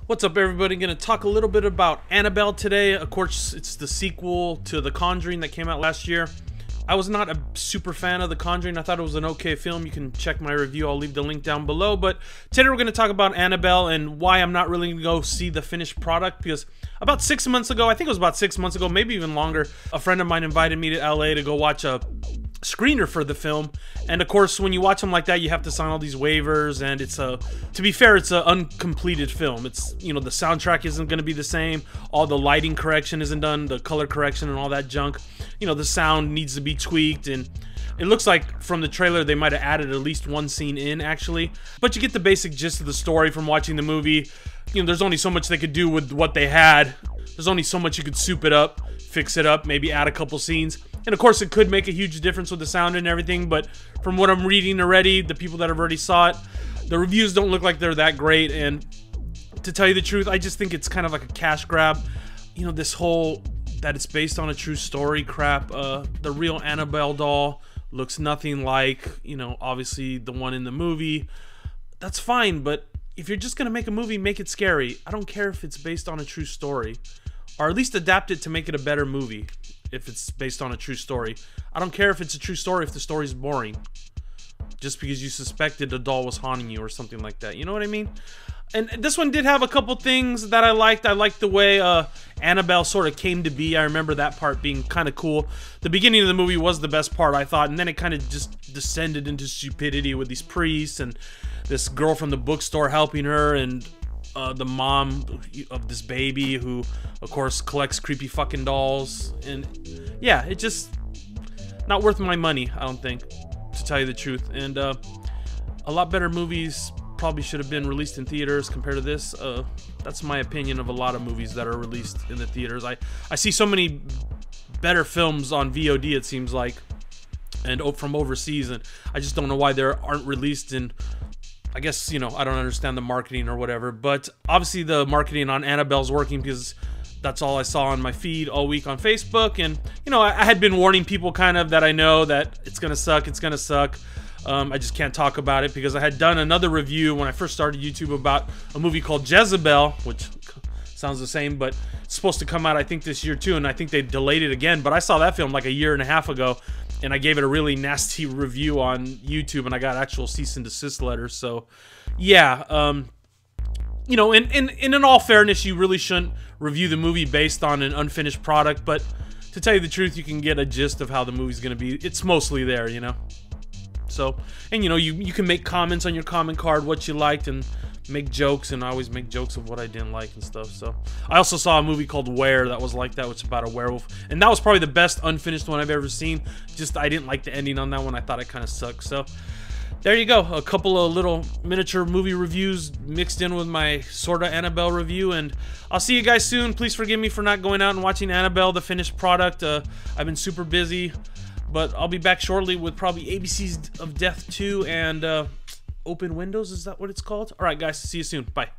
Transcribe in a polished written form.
What's up, everybody? Gonna talk a little bit about Annabelle today. Of course, it's the sequel to The Conjuring that came out last year. I was not a super fan of The Conjuring. I thought it was an okay film. You can check my review. I'll leave the link down below. But today we're going to talk about Annabelle and why I'm not really going to go see the finished product. Because about 6 months ago, I think it was about 6 months ago, maybe even longer, a friend of mine invited me to LA to go watch a screener for the film. And of course, when you watch them like that, you have to sign all these waivers, and it's a, to be fair, it's an uncompleted film. It's, you know, the soundtrack isn't going to be the same, all the lighting correction isn't done, the color correction and all that junk. You know, the sound needs to be tweaked, and it looks like from the trailer they might have added at least one scene in, actually. But you get the basic gist of the story from watching the movie. You know, there's only so much they could do with what they had. There's only so much you could soup it up, fix it up, maybe add a couple scenes. And of course, it could make a huge difference with the sound and everything, but from what I'm reading already, the people that have already saw it, the reviews don't look like they're that great. And to tell you the truth, I just think it's kind of like a cash grab. You know, this whole that it's based on a true story crap. The real Annabelle doll looks nothing like, you know, obviously the one in the movie. That's fine, but if you're just gonna make a movie, make it scary. I don't care if it's based on a true story, or at least adapt it to make it a better movie. If it's based on a true story, I don't care if it's a true story if the story's boring, just because you suspected a doll was haunting you or something like that. You know what I mean? And this one did have a couple things that I liked. I liked the way Annabelle sort of came to be. I remember that part being kind of cool. The beginning of the movie was the best part, I thought, and then it kind of just descended into stupidity with these priests and this girl from the bookstore helping her, and the mom of this baby who, of course, collects creepy fucking dolls. And yeah, it just not worth my money, I don't think, to tell you the truth. And a lot better movies probably should have been released in theaters compared to this. That's my opinion of a lot of movies that are released in the theaters. I see so many better films on VOD, it seems like, and from overseas, and I just don't know why they aren't released in. I guess, you know, I don't understand the marketing or whatever, but obviously the marketing on Annabelle's working, because that's all I saw on my feed all week on Facebook. And, you know, I had been warning people kind of that I know that it's gonna suck, it's gonna suck. I just can't talk about it because I had done another review when I first started YouTube about a movie called Jezebel, which sounds the same, but it's supposed to come out, I think, this year too, and I think they delayed it again. But I saw that film like a year and a half ago, and I gave it a really nasty review on YouTube, and I got actual cease and desist letters. So, yeah, you know, in all fairness, you really shouldn't review the movie based on an unfinished product. But to tell you the truth, you can get a gist of how the movie's gonna be. It's mostly there, you know. So, and you know, you can make comments on your comment card what you liked and make jokes, and I always make jokes of what I didn't like and stuff. So I also saw a movie called Where that was like that, which is about a werewolf, and that was probably the best unfinished one I've ever seen. Just I didn't like the ending on that one. I thought it kind of sucked. So there you go, a couple of little miniature movie reviews mixed in with my sorta Annabelle review, and I'll see you guys soon. Please forgive me for not going out and watching Annabelle, the finished product. I've been super busy, but I'll be back shortly with probably ABC's of Death 2 and Open Windows, is that what it's called? Alright guys, see you soon. Bye.